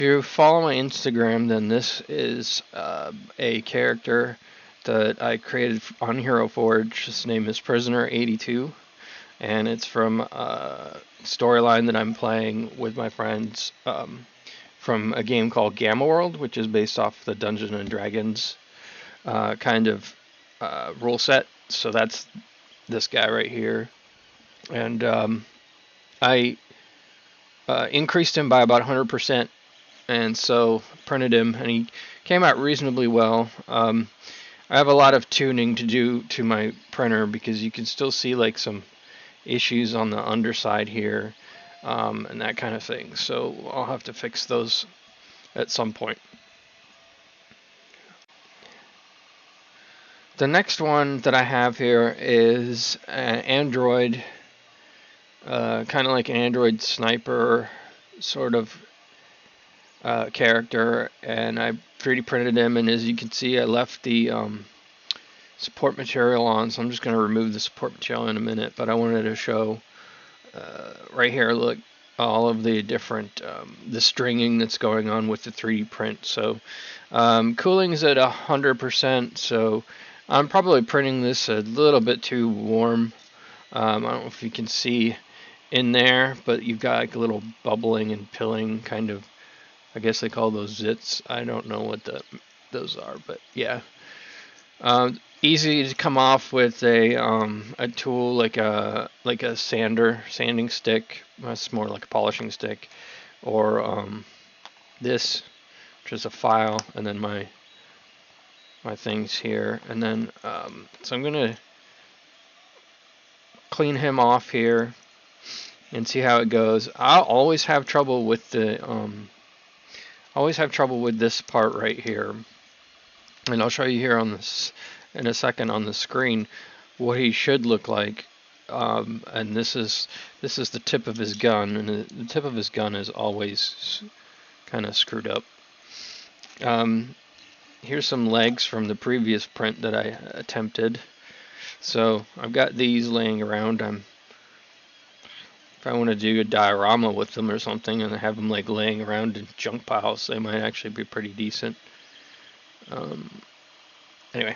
If you follow my Instagram, then this is a character that I created on HeroForge. His name is Prisoner82, and it's from a storyline that I'm playing with my friends from a game called Gamma World, which is based off the Dungeons and Dragons kind of rule set. So that's this guy right here, and I increased him by about 100%, and so printed him, and he came out reasonably well. I have a lot of tuning to do to my printer because you can still see like some issues on the underside here, and that kind of thing. So I'll have to fix those at some point. The next one that I have here is an Android, kind of like an Android sniper sort of character, and I 3D printed him, and as you can see I left the support material on, so I'm just going to remove the support material in a minute, but I wanted to show right here, look, all of the different the stringing that's going on with the 3D print. So cooling is at 100%, so I'm probably printing this a little bit too warm. I don't know if you can see in there, but you've got like a little bubbling and pilling kind of, I guess they call those zits. I don't know what those are, but yeah. Easy to come off with a tool like a sanding stick. That's more like a polishing stick, or this, which is a file, and then my things here, and then so I'm gonna clean him off here and see how it goes. I'll always have trouble with this part right here, and I'll show you here on this in a second on the screen what he should look like. And this is the tip of his gun, and the tip of his gun is always kind of screwed up. Here's some legs from the previous print that I attempted. So I've got these laying around. If I want to do a diorama with them or something and have them like laying around in junk piles, they might actually be pretty decent. Anyway.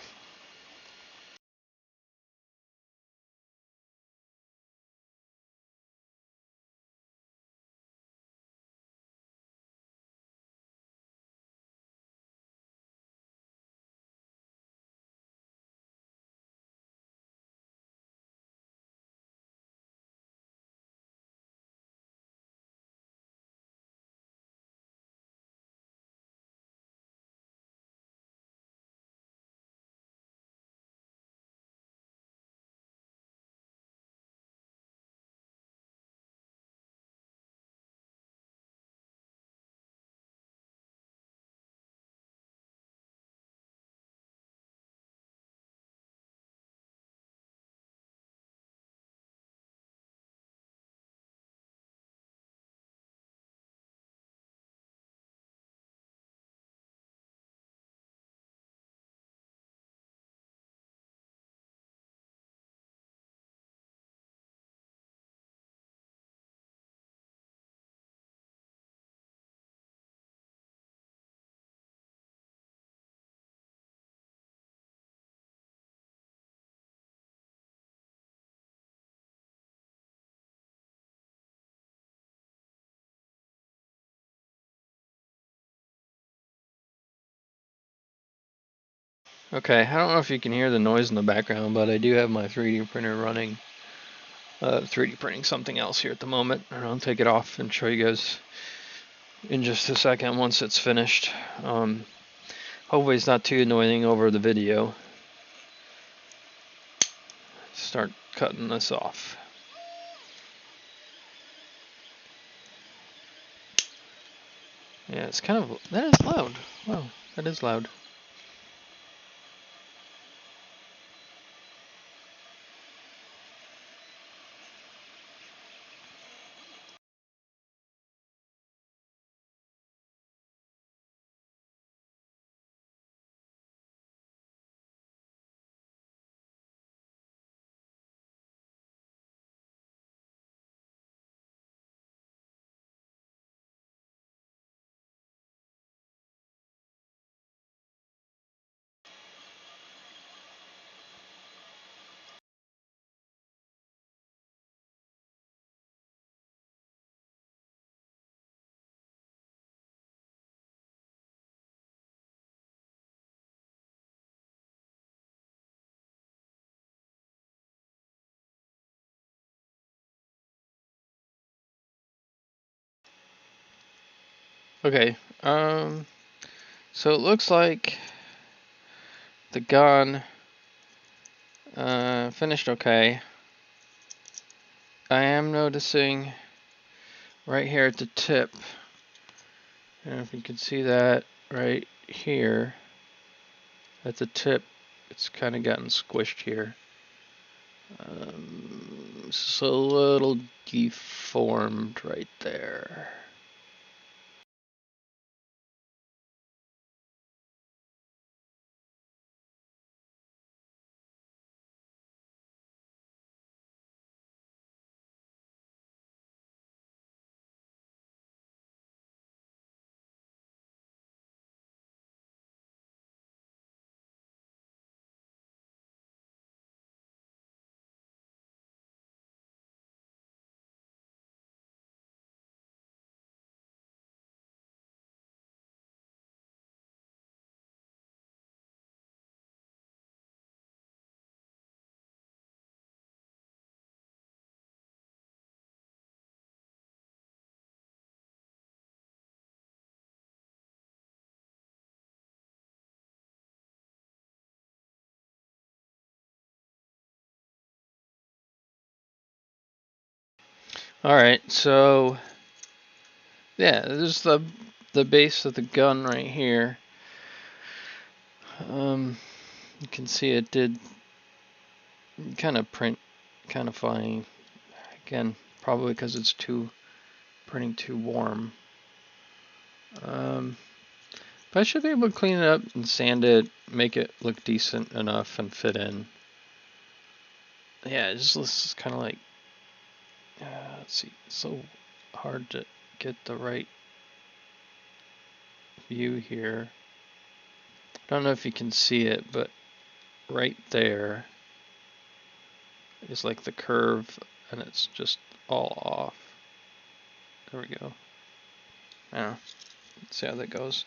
Okay, I don't know if you can hear the noise in the background, but I do have my 3D printer running, 3D printing something else here at the moment. I'll take it off and show you guys in just a second once it's finished. Hopefully it's not too annoying over the video. Start cutting this off. Yeah, it's kind of, that is loud. Wow, that is loud. Okay, so it looks like the gun finished okay. I am noticing right here at the tip, I don't know if you can see that right here at the tip, it's kind of gotten squished here. It's a little deformed right there. Alright, so yeah, this is the base of the gun right here. You can see it did kind of print kind of funny. Again, probably because it's printing too warm. But I should be able to clean it up and sand it, make it look decent enough and fit in. Yeah, this is kind of like, let's see, it's so hard to get the right view here. I don't know if you can see it, but right there is like the curve, and it's just all off. There we go. Now, let's see how that goes.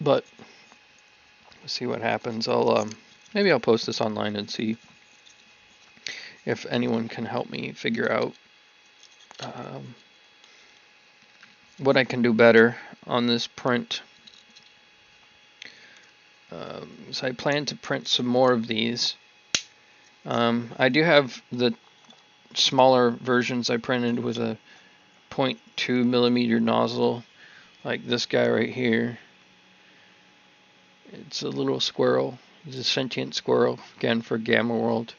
But let's see what happens. Maybe I'll post this online and see if anyone can help me figure out what I can do better on this print. So I plan to print some more of these. I do have the smaller versions I printed with a 0.2 millimeter nozzle, like this guy right here. It's a little squirrel. He's a sentient squirrel, again for Gamma World.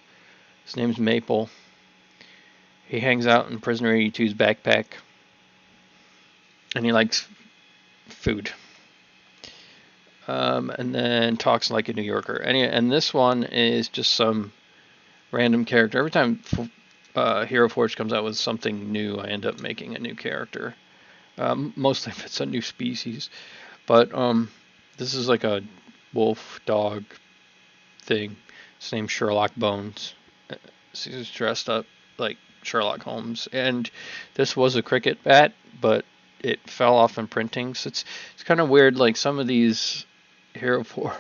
His name's Maple. He hangs out in Prisoner 82's backpack, and he likes food. And then talks like a New Yorker. And this one is just some random character. Every time HeroForge comes out with something new, I end up making a new character. Mostly if it's a new species. But this is like a wolf dog thing. His name's Sherlock Bones. He's dressed up like Sherlock Holmes. And this was a cricket bat, but it fell off in printing. So it's kind of weird. Like some of these HeroForge,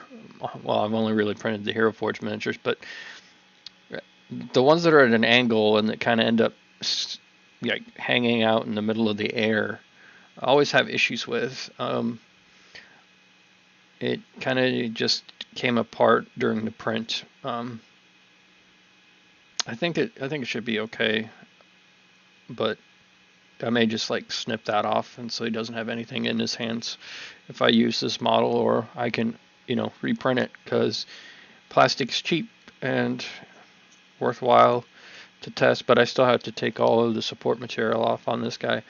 well, I've only really printed the HeroForge miniatures, but the ones that are at an angle and that kind of end up like hanging out in the middle of the air, I always have issues with. It kind of just came apart during the print. I think it should be okay, but I may just like snip that off, and so he doesn't have anything in his hands if I use this model, or I can, reprint it, because plastic's cheap and worthwhile to test. But I still have to take all of the support material off on this guy.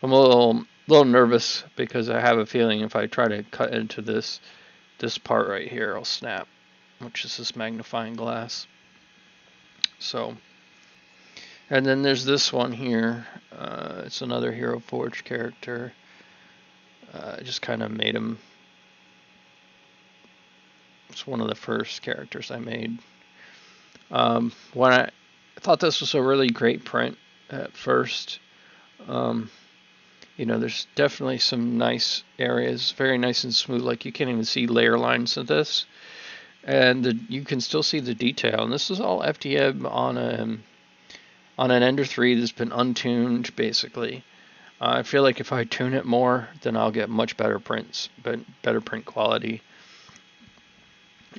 I'm a little nervous because I have a feeling if I try to cut into this part right here, I'll snap, which is this magnifying glass. So, and then there's this one here. It's another HeroForge character. I just kind of made him. It's one of the first characters I made. When I thought this was a really great print at first. There's definitely some nice areas, very nice and smooth. Like you can't even see layer lines of this, and you can still see the detail. And this is all FDM on on an Ender 3 that's been untuned, basically. I feel like if I tune it more, then I'll get much better prints, but better print quality.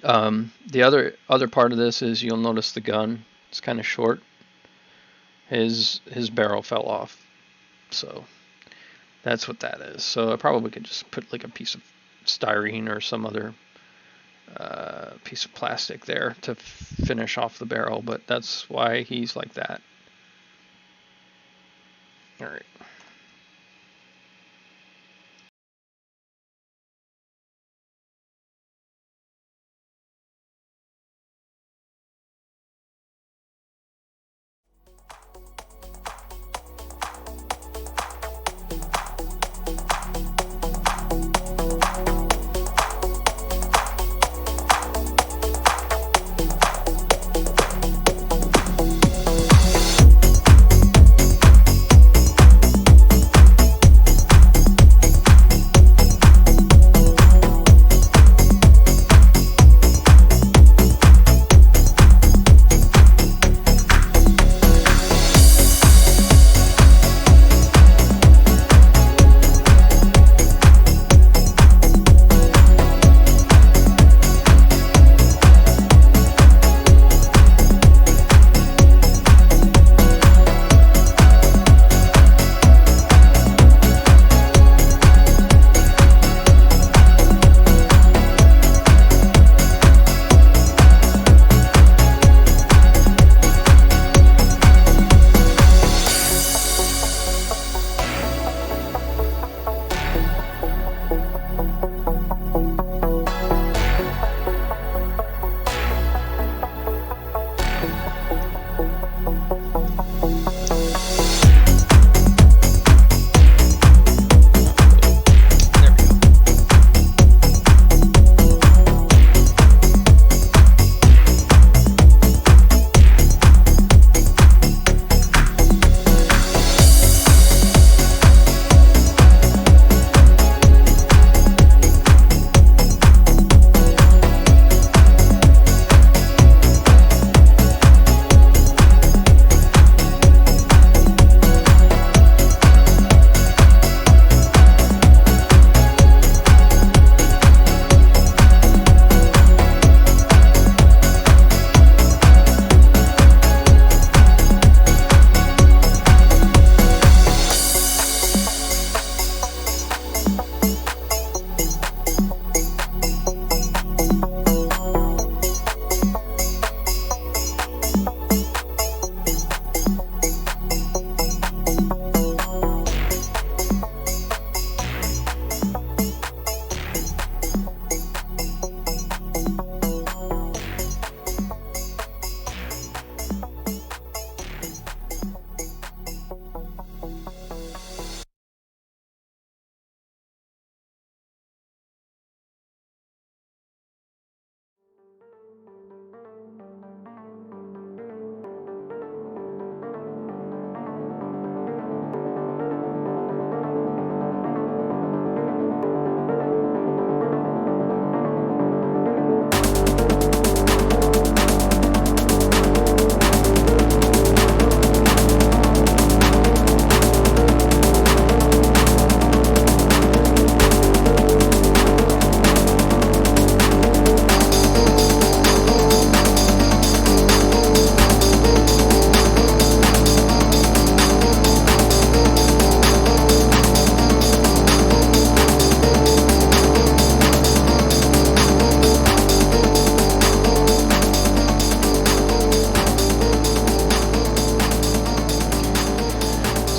The other part of this is you'll notice the gun. It's kind of short. His barrel fell off, so that's what that is. So I probably could just put like a piece of styrene or some other piece of plastic there to finish off the barrel, but that's why he's like that. All right.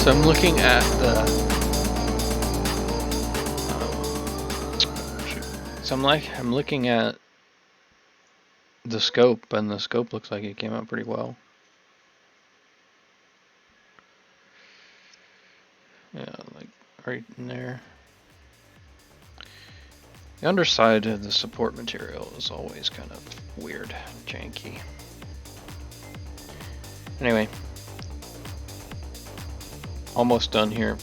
So I'm looking at the I'm looking at the scope, and the scope looks like it came out pretty well. Yeah, like right in there. The underside of the support material is always kind of weird, janky. Anyway, almost done here.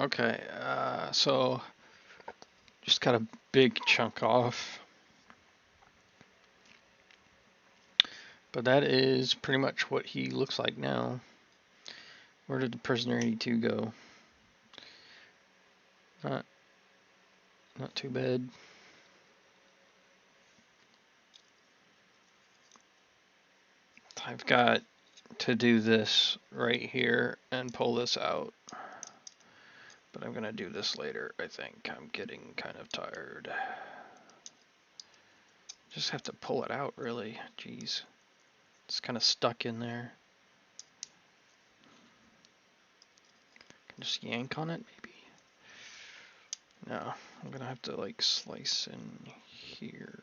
Okay, so just got a big chunk off. But that is pretty much what he looks like now. Where did the prisoner 82 go? Not too bad. I've got to do this right here and pull this out. But I'm going to do this later, I think. I'm getting kind of tired. Just have to pull it out, really. Jeez. It's kind of stuck in there. Can just yank on it, maybe? No, I'm going to have to, like, slice in here.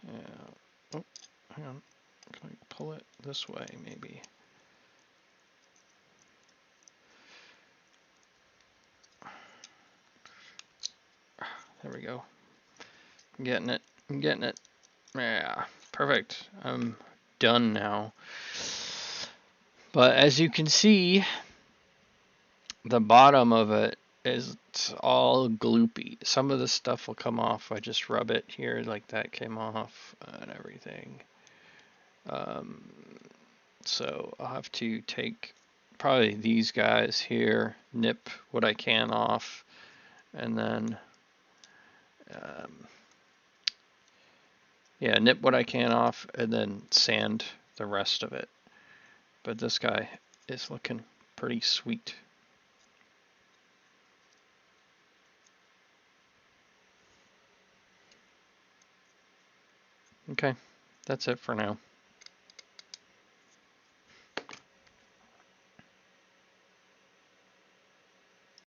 Yeah. Oh, hang on. Can I pull it this way, maybe? There we go. I'm getting it. I'm getting it. Yeah, perfect. I'm done now. But as you can see, the bottom of it is all gloopy. Some of the stuff will come off. I just rub it here, like that came off and everything. So I'll have to take probably these guys here, nip what I can off, and then yeah, nip what I can off and then sand the rest of it. But this guy is looking pretty sweet. Okay, that's it for now.